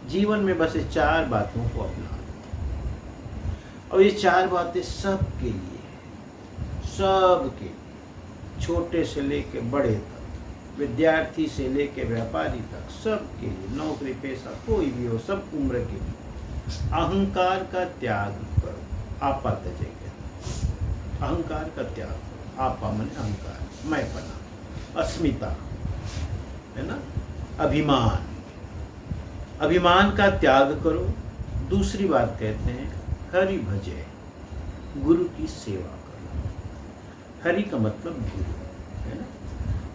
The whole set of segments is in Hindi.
जीवन में बस ये 4 बातों को अपना, और ये 4 बातें सबके लिए, सबके, छोटे से लेके बड़े तक, विद्यार्थी से लेके व्यापारी तक, सबके लिए, नौकरी पेशा कोई भी हो, सब उम्र के लिए। अहंकार का त्याग करो, आपा त्यजेत। अहंकार का त्याग करो, आपा माने अहंकार, मैंपना, अस्मिता, है ना, अभिमान, अभिमान का त्याग करो। दूसरी बात कहते हैं हरि भजे, गुरु की सेवा करो। हरि का मतलब गुरु, है ना,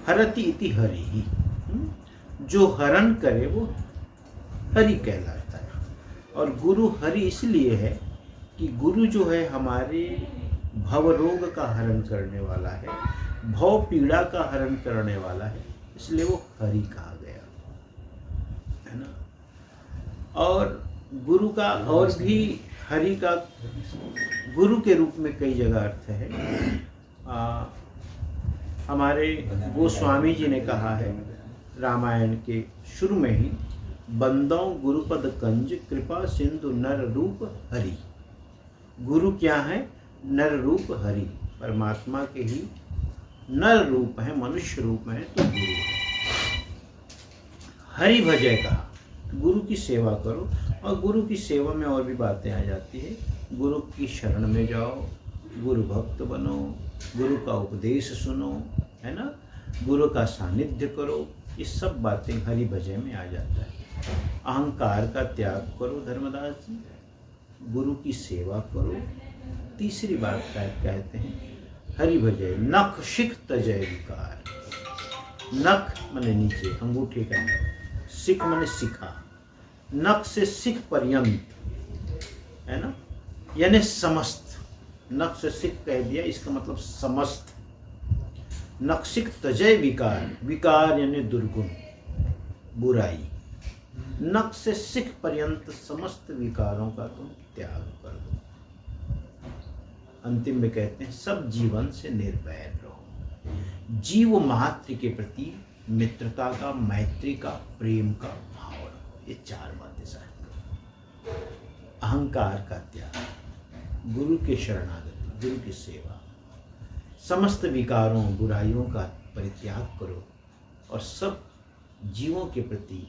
हरति इति हरि ही, जो हरण करे वो हरि कहलाता है। और गुरु हरि इसलिए है कि गुरु जो है हमारे भव रोग का हरण करने वाला है, भव पीड़ा का हरण करने वाला है, इसलिए वो हरि कहा गया, है ना। और गुरु का और भी हरि का गुरु के रूप में कई जगह अर्थ है। हमारे गोस्वामी जी ने कहा है रामायण के शुरू में ही, बंदौ गुरुपद कंज कृपा सिंधु नर रूप हरि। गुरु क्या है? नर रूप हरि, परमात्मा के ही नर रूप है, मनुष्य रूप में है तो गुरु है। हरि भजय कहा, गुरु की सेवा करो। और गुरु की सेवा में और भी बातें आ जाती है। गुरु की शरण में जाओ, गुरु भक्त बनो, गुरु का उपदेश सुनो, है ना, गुरु का सानिध्य करो, ये सब बातें हरि भजय में आ जाता है। अहंकार का त्याग करो धर्मदास जी, गुरु की सेवा करो। तीसरी बात कहते हैं हरि भजय, नख शिख तजय विकार। नख माने नीचे, अंगूठे का नख, सिख माने शिखा, नख से सिख पर्यंत, है ना, यानी समस्त। नख से सिख कह दिया, इसका मतलब समस्त। नख शिख तजय विकार, विकार यानी दुर्गुण, बुराई। नख से सिख पर्यंत समस्त विकारों का तुम त्याग कर दो। अंतिम में कहते हैं सब जीवन से निर्वैर रहो। जीव मात्र के प्रति मित्रता का, मैत्री का, प्रेम का भाव रखो। ये 4 बातें साथ। अहंकार का त्याग, गुरु के शरणागति, गुरु की सेवा, समस्त विकारों बुराइयों का परित्याग करो और सब जीवों के प्रति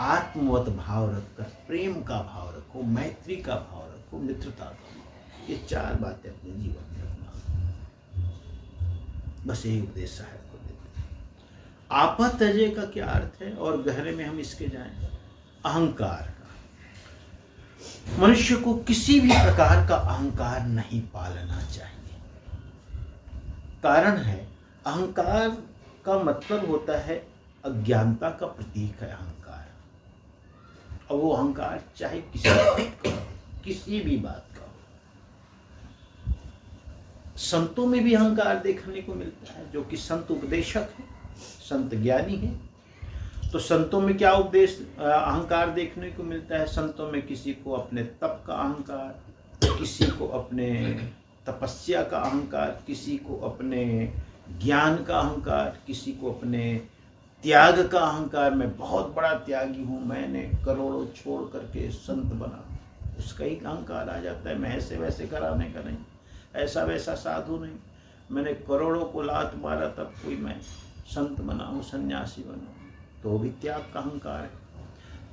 आत्मवत भाव रखकर प्रेम का भाव रखो, मैत्री का भाव रखो, मित्रता का भाव। ये 4 बातें अपने जीवन में अपना, बस यही उपदेश साहब को देते हैं। आपा त्यजेत का क्या अर्थ है और गहरे में हम इसके जाएं। अहंकार का, मनुष्य को किसी भी प्रकार का अहंकार नहीं पालना चाहिए। कारण है, अहंकार का मतलब होता है अज्ञानता का प्रतीक है अहंकार। और वो अहंकार चाहे किसी बात का हो, किसी भी बात का हो। संतों में भी अहंकार देखने को मिलता है, जो कि संत उपदेशक है, संत ज्ञानी है। तो संतों में क्या उपदेश अहंकार देखने को मिलता है? संतों में किसी को अपने तप का अहंकार, किसी को अपने तपस्या का अहंकार, किसी को अपने ज्ञान का अहंकार, किसी को अपने त्याग का अहंकार। मैं बहुत बड़ा त्यागी हूँ, मैंने करोड़ों छोड़ करके संत बना, उसका ही अहंकार आ जाता है। मैं ऐसे वैसे कराने का नहीं, ऐसा वैसा साधु नहीं, मैंने करोड़ों को लात मारा तब कोई मैं संत बना हूँ, सन्यासी बना हूँ, तो भी त्याग का अहंकार है।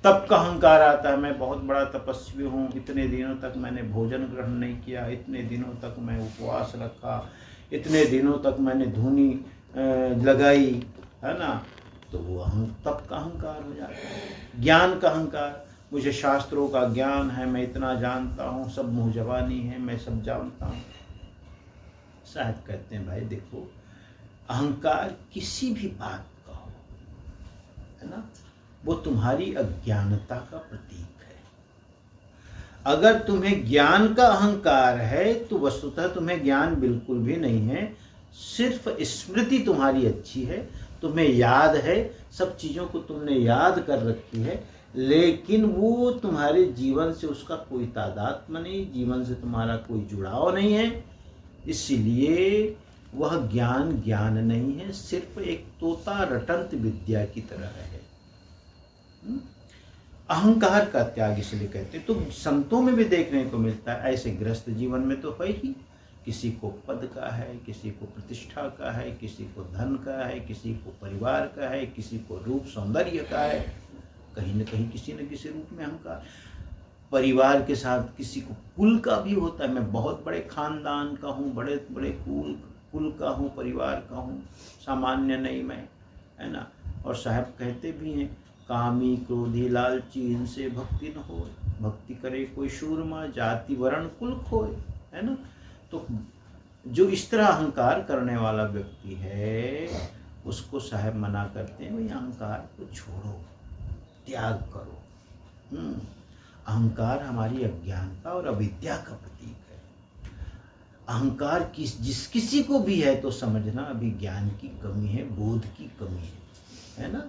तप का अहंकार आता है, मैं बहुत बड़ा तपस्वी हूँ, इतने दिनों तक मैंने भोजन ग्रहण नहीं किया, इतने दिनों तक मैं उपवास रखा, इतने दिनों तक मैंने धूनी लगाई, है ना, तो वो तप का अहंकार हो जाता है। ज्ञान का अहंकार, मुझे शास्त्रों का ज्ञान है, मैं इतना जानता हूँ, सब मुँह जबानी है, मैं सब जानता हूँ। साहब कहते हैं भाई देखो, अहंकार किसी भी बात का हो, है ना, वो तुम्हारी अज्ञानता का प्रतीक है। अगर तुम्हें ज्ञान का अहंकार है तो वस्तुतः तुम्हें ज्ञान बिल्कुल भी नहीं है, सिर्फ स्मृति तुम्हारी अच्छी है, तुम्हें याद है, सब चीज़ों को तुमने याद कर रखी है, लेकिन वो तुम्हारे जीवन से उसका कोई तादात्म्य नहीं, जीवन से तुम्हारा कोई जुड़ाव नहीं है, इसलिए वह ज्ञान ज्ञान नहीं है, सिर्फ एक तोता रटंत विद्या की तरह है। अहंकार का त्याग इसलिए कहते हैं। तो संतों में भी देखने को मिलता है, ऐसे ग्रस्त जीवन में तो है ही, किसी को पद का है, किसी को प्रतिष्ठा का है, किसी को धन का है, किसी को परिवार का है, किसी को रूप सौंदर्य का है, कहीं न कहीं किसी न किसी रूप में अहंकार। परिवार के साथ किसी को कुल का भी होता है, मैं बहुत बड़े खानदान का हूँ, बड़े बड़े कुल का हूँ, परिवार का हूँ, सामान्य नहीं मैं, है ना। और साहब कहते भी हैं, कामी क्रोधी लालची इनसे भक्ति न होए, भक्ति करे कोई शूरमा, जाति वर्ण कुल खोए, है ना। तो जो इस तरह अहंकार करने वाला व्यक्ति है, उसको साहब मना करते हैं, भाई अहंकार को छोड़ो, त्याग करो। अहंकार हमारी अज्ञानता और अविद्या का प्रतीक है। अहंकार किसी को भी है तो समझना अभी ज्ञान की कमी है, बोध की कमी है ना।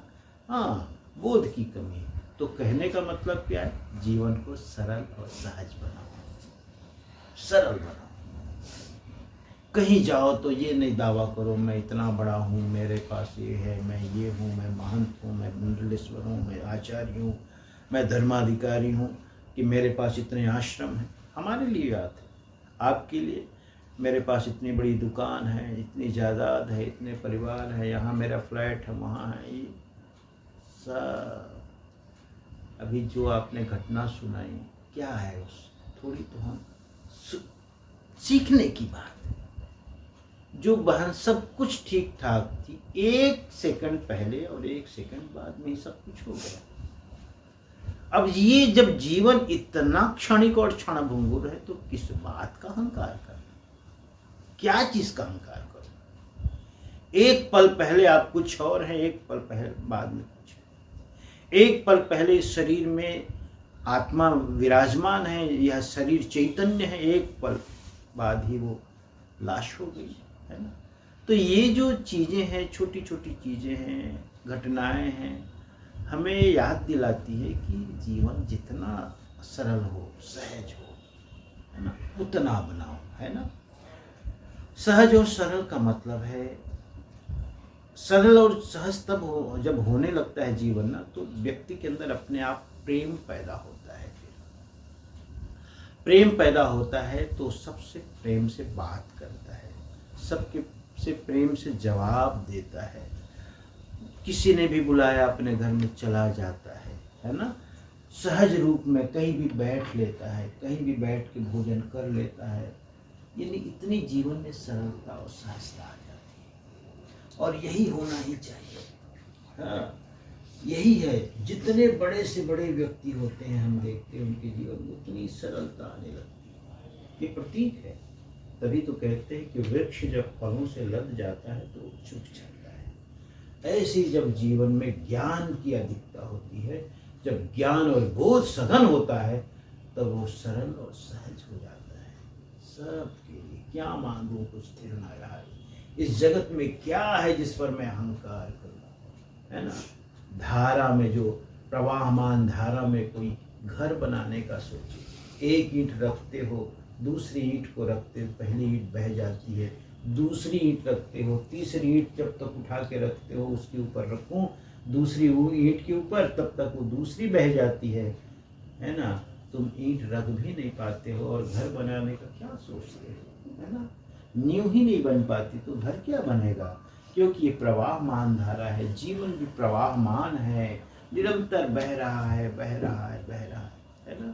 हाँ, बोध की कमी है। तो कहने का मतलब क्या है, जीवन को सरल और सहज बनाओ, सरल बनाओ। कहीं जाओ तो ये नहीं दावा करो मैं इतना बड़ा हूँ, मेरे पास ये है, मैं ये हूँ, मैं महंत हूँ, मैं मंडलेश्वर हूँ, मैं आचार्य हूँ, मैं धर्माधिकारी हूँ, कि मेरे पास इतने आश्रम हैं। हमारे लिए बात है, आपके लिए मेरे पास इतनी बड़ी दुकान है, इतनी जायदाद है, इतने परिवार है, यहाँ मेरा फ्लैट है, वहाँ है, ये सब अभी जो आपने घटना सुनाई क्या है, उस थोड़ी तो हम सीखने की बात है। जो बहन सब कुछ ठीक ठाक थी, 1 सेकंड पहले और 1 सेकंड बाद में ही सब कुछ हो गया। अब ये जब जीवन इतना क्षणिक और क्षणभंगुर है तो किस बात का अहंकार करना, क्या चीज का अहंकार करो। एक पल पहले आप कुछ और हैं, एक पल पहले बाद में कुछ है। एक पल पहले इस शरीर में आत्मा विराजमान है, यह शरीर चैतन्य है, एक पल बाद ही वो लाश हो गई, है ना। तो ये जो चीजें हैं, छोटी छोटी चीजें हैं, घटनाएं हैं, हमें याद दिलाती है कि जीवन जितना सरल हो, सहज हो, है ना, उतना बनाओ, है ना। सहज और सरल का मतलब है, सरल और सहज तब हो जब होने लगता है जीवन ना, तो व्यक्ति के अंदर अपने आप प्रेम पैदा होता है। फिर प्रेम पैदा होता है तो सबसे प्रेम से बात करता है, सबके से प्रेम से जवाब देता है। किसी ने भी बुलाया अपने घर में चला जाता है ना। सहज रूप में कहीं भी बैठ लेता है, कहीं भी बैठ के भोजन कर लेता है। यानी इतनी जीवन में सरलता और सहजता आ जाती है, और यही होना ही चाहिए। हाँ, यही है। जितने बड़े से बड़े व्यक्ति होते हैं, हम देखते हैं उनके जीवन में उतनी सरलता आने लगती है। ये प्रतीक है। तभी तो कहते हैं कि वृक्ष जब फलों से लद जाता है तो झुक जाता है। ऐसी जब जीवन में ज्ञान की अधिकता होती है, जब ज्ञान और बोध सघन होता है, तब वो सरल और सहज हो जाता है। सबके लिए क्या मांगू कुछ स्थिर न रहा, इस जगत में क्या है जिस पर मैं अहंकार करूं, है ना। धारा में जो प्रवाहमान धारा में कोई घर बनाने का सोचे, एक ईंट रखते हो, दूसरी ईंट को रखते हो, पहली ईंट बह जाती है, दूसरी ईंट रखते हो, तीसरी ईंट जब तक उठा के रखते हो उसके ऊपर रखो, दूसरी वो ईंट के ऊपर, तब तक वो दूसरी बह जाती है ना। तुम ईंट रख भी नहीं पाते हो और घर बनाने का क्या सोचते हो, है ना। नींव ही नहीं बन पाती तो घर क्या बनेगा, क्योंकि ये प्रवाहमान धारा है। जीवन भी प्रवाहमान है, निरंतर बह रहा है, बह रहा है, बह रहा है ना।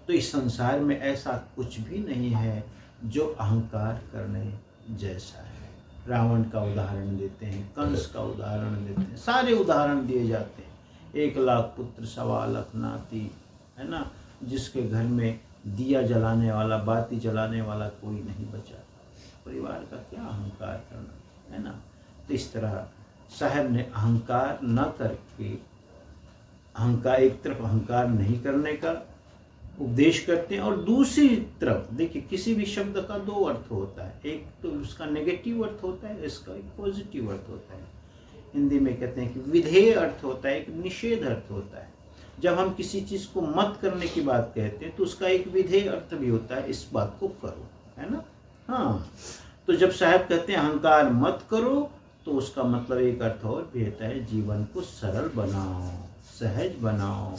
तो इस संसार में ऐसा कुछ भी नहीं है जो अहंकार करने जैसा है। रावण का उदाहरण देते हैं, कंस का उदाहरण देते हैं, सारे उदाहरण दिए जाते हैं। 1 लाख पुत्र 1.25 लाख नाती, है ना, जिसके घर में दिया जलाने वाला, बाती जलाने वाला कोई नहीं बचा। परिवार का क्या अहंकार करना, है ना। तो इस तरह साहब ने अहंकार न करके, अहंकार एक तरफ अहंकार नहीं करने का उपदेश करते हैं, और दूसरी तरफ देखिए किसी भी शब्द का 2 अर्थ होता है। एक तो उसका नेगेटिव अर्थ होता है, इसका एक पॉजिटिव अर्थ होता है। हिंदी में कहते हैं कि विधेय अर्थ होता है, एक निषेध अर्थ होता है। जब हम किसी चीज़ को मत करने की बात कहते हैं तो उसका एक विधेय अर्थ भी होता है, इस बात को करो, है ना। हाँ, तो जब साहब कहते हैं अहंकार मत करो, तो उसका मतलब एक अर्थ और भी होता है, जीवन को सरल बनाओ, सहज बनाओ,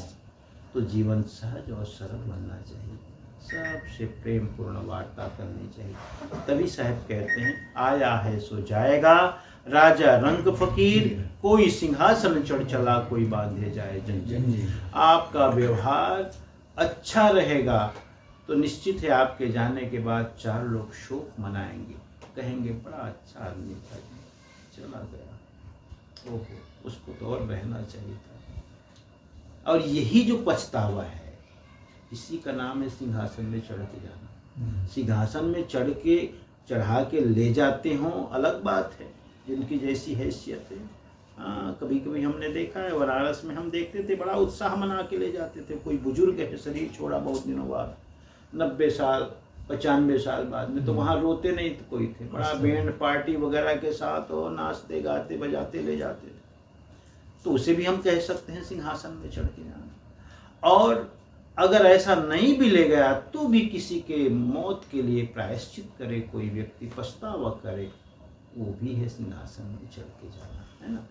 तो जीवन सहज और सरल बनना चाहिए। सबसे प्रेम पूर्ण वार्ता करनी चाहिए। तभी साहब कहते हैं, आया है सो जाएगा, राजा रंग फकीर, कोई सिंहासन चढ़ चला, कोई बांधे जाए जंजीर। आपका व्यवहार अच्छा रहेगा तो निश्चित है आपके जाने के बाद 4 लोग शोक मनाएंगे, कहेंगे बड़ा अच्छा आदमी था, चला गया, ओहो उसको तो और रहना चाहिए था। और यही जो पछतावा है, इसी का नाम है सिंहासन में चढ़ के जाना। सिंहासन में चढ़ा के ले जाते हों अलग बात है, जिनकी जैसी हैसियत है। हाँ, कभी कभी हमने देखा है, बनारस में हम देखते थे, बड़ा उत्साह मना के ले जाते थे। कोई बुजुर्ग है, शरीर छोड़ा बहुत दिनों बाद, 90 साल 95 साल बाद में, तो वहाँ रोते नहीं तो कोई थे, बड़ा बैंड पार्टी वगैरह के साथ वो नाचते गाते बजाते ले जाते थे। तो उसे भी हम कह सकते हैं सिंहासन में चढ़ के जाना। और अगर ऐसा नहीं भी ले गया तो भी किसी के मौत के लिए प्रायश्चित करे, कोई व्यक्ति पछतावा करे, वो भी है सिंहासन में चढ़ के जाना, है ना।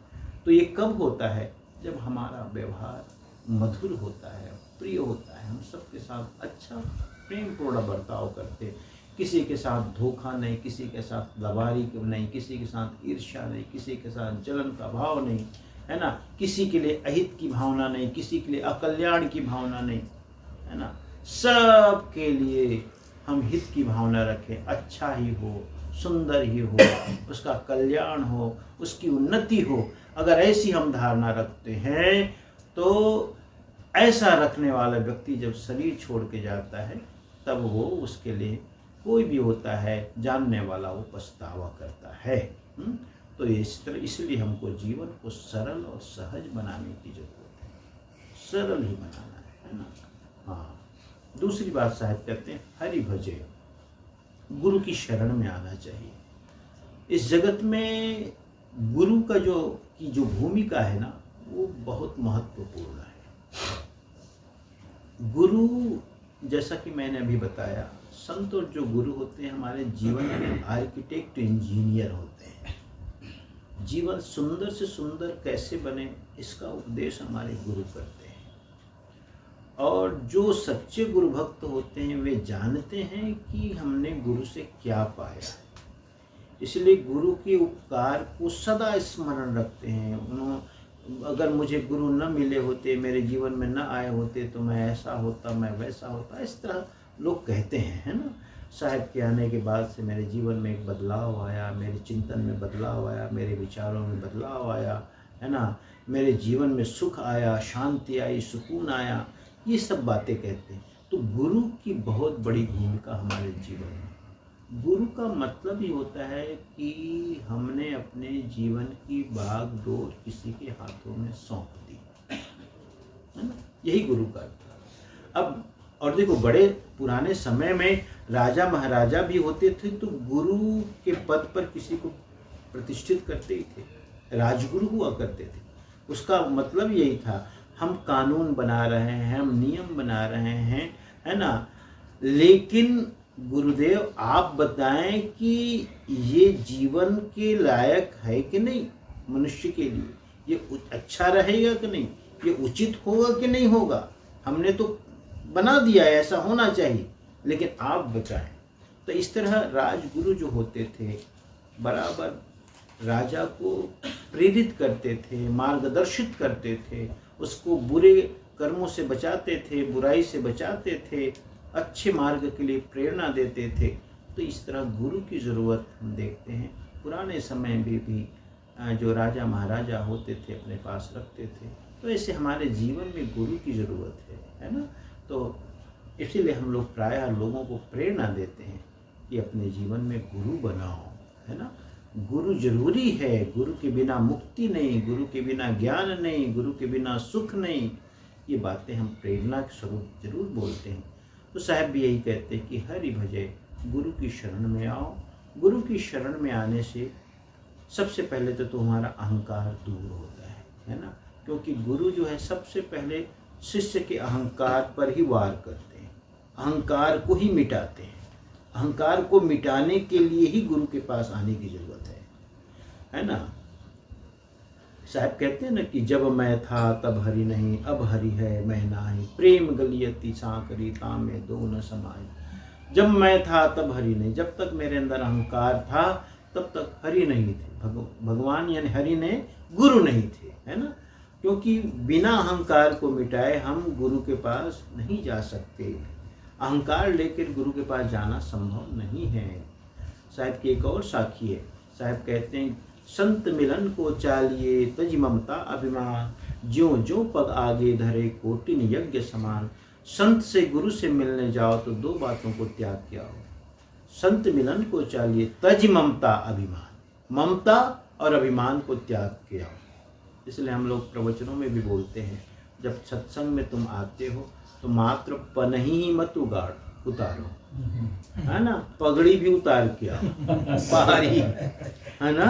तो ये कब होता है? जब हमारा व्यवहार मधुर होता है, प्रिय होता है, हम सबके साथ अच्छा प्रेम पूर्ण बर्ताव करते, किसी के साथ धोखा नहीं, किसी के साथ दबारी नहीं, किसी के साथ ईर्ष्या नहीं, किसी के साथ जलन का भाव नहीं, है ना, किसी के लिए अहित की भावना नहीं, किसी के लिए अकल्याण की भावना नहीं, है ना। सब के लिए हम हित की भावना रखें, अच्छा ही हो, सुंदर ही हो, उसका कल्याण हो, उसकी उन्नति हो। अगर ऐसी हम धारणा रखते हैं तो ऐसा रखने वाला व्यक्ति जब शरीर छोड़ के जाता है तब वो उसके लिए कोई भी होता है जानने वाला, वो पछतावा करता है। तो इस तरह इसलिए हमको जीवन को सरल और सहज बनाने की जरूरत है, सरल ही बनाना है ना। हाँ, दूसरी बात साहब कहते हैं, हरि भजे, गुरु की शरण में आना चाहिए। इस जगत में गुरु का जो भूमिका है ना, वो बहुत महत्वपूर्ण है। गुरु, जैसा कि मैंने अभी बताया, संत और जो गुरु होते हैं हमारे जीवन में आर्किटेक्ट इंजीनियर होते हैं। जीवन सुंदर से सुंदर कैसे बने, इसका उपदेश हमारे गुरु करते हैं। और जो सच्चे गुरु भक्त होते हैं वे जानते हैं कि हमने गुरु से क्या पाया है, इसलिए गुरु के उपकार को सदा स्मरण रखते हैं। अगर मुझे गुरु न मिले होते, मेरे जीवन में न आए होते, तो मैं ऐसा होता, मैं वैसा होता, इस तरह लोग कहते हैं, है ना। साहब के आने के बाद से मेरे जीवन में एक बदलाव आया, मेरे चिंतन में बदलाव आया, मेरे विचारों में बदलाव आया, है ना, मेरे जीवन में सुख आया, शांति आई, सुकून आया, ये सब बातें कहते हैं। तो गुरु की बहुत बड़ी भूमिका हमारे जीवन में। गुरु का मतलब ही होता है कि हमने अपने जीवन की बागडोर किसी के हाथों में सौंप दी, है ना, यही गुरु का अर्थ। अब और देखो, बड़े पुराने समय में राजा महाराजा भी होते थे तो गुरु के पद पर किसी को प्रतिष्ठित करते ही थे, राजगुरु हुआ करते थे। उसका मतलब यही था, हम कानून बना रहे हैं, हम नियम बना रहे हैं, है ना, लेकिन गुरुदेव आप बताएं कि ये जीवन के लायक है कि नहीं, मनुष्य के लिए ये अच्छा रहेगा कि नहीं, ये उचित होगा कि नहीं होगा। हमने तो बना दिया है ऐसा होना चाहिए, लेकिन आप बताएं। तो इस तरह राजगुरु जो होते थे बराबर राजा को प्रेरित करते थे, मार्गदर्शित करते थे, उसको बुरे कर्मों से बचाते थे, बुराई से बचाते थे, अच्छे मार्ग के लिए प्रेरणा देते थे। तो इस तरह गुरु की ज़रूरत हम देखते हैं पुराने समय में भी जो राजा महाराजा होते थे अपने पास रखते थे। तो ऐसे हमारे जीवन में गुरु की ज़रूरत है ना। तो इसीलिए हम लोग प्रायः लोगों को प्रेरणा देते हैं कि अपने जीवन में गुरु बनाओ, है ना। गुरु जरूरी है, गुरु के बिना मुक्ति नहीं, गुरु के बिना ज्ञान नहीं, गुरु के बिना सुख नहीं। ये बातें हम प्रेरणा के स्वरूप जरूर बोलते हैं। तो साहब भी यही कहते हैं कि हरि भजे, गुरु की शरण में आओ। गुरु की शरण में आने से सबसे पहले तो तुम्हारा अहंकार दूर होता है ना, क्योंकि गुरु जो है सबसे पहले शिष्य के अहंकार पर ही वार करते हैं, अहंकार को ही मिटाते हैं। अहंकार को मिटाने के लिए ही गुरु के पास आने की जरूरत है ना। साहब कहते हैं ना कि जब मैं था तब हरि नहीं, अब हरि है मैं नाही, प्रेम गलियती सांकरी तामे दो न समाए। जब मैं था तब हरि नहीं, जब तक मेरे अंदर अहंकार था तब तक हरि नहीं थे। भगवान यानी हरि ने गुरु नहीं थे, है ना। क्योंकि बिना अहंकार को मिटाए हम गुरु के पास नहीं जा सकते। अहंकार लेकर गुरु के पास जाना संभव नहीं है। साहब की एक और साखी है। साहब कहते हैं संत मिलन को चालिए तज ममता अभिमान, ज्यों ज्यों पग आगे धरे कोटिन यज्ञ समान। संत से गुरु से मिलने जाओ तो दो बातों को त्याग किया हो। संत मिलन को चालिए तज ममता अभिमान, ममता और अभिमान को त्याग किया हो। इसलिए हम लोग प्रवचनों में भी बोलते हैं, जब सत्संग में तुम आते हो तो मात्र पनही ही मत उतारो, है ना। पगड़ी भी उतार के आओ, बाहरी, है ना।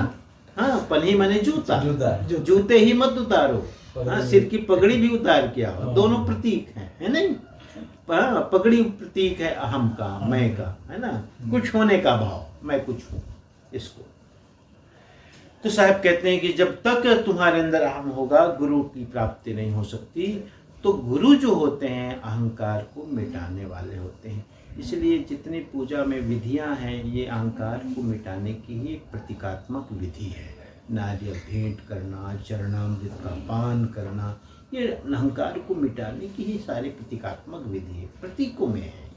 हाँ, पन्ही माने जूता, जूते ही मत उतारो। हाँ, सिर की पगड़ी भी उतार के आओ। दोनों प्रतीक हैं, है नहीं। पगड़ी प्रतीक है अहम का, मैं का, है ना, कुछ होने का भाव, मैं कुछ हूँ इसको। तो साहब कहते हैं कि जब तक तुम्हारे अंदर अहम होगा गुरु की प्राप्ति नहीं हो सकती। तो गुरु जो होते हैं अहंकार को मिटाने वाले होते हैं। इसलिए जितनी पूजा में विधियां हैं ये अहंकार को मिटाने की ही एक प्रतीकात्मक विधि है। नारियल भेंट करना, चरणामृत का पान करना, ये अहंकार को मिटाने की ही सारी प्रतीकात्मक विधि है, प्रतीकों में है।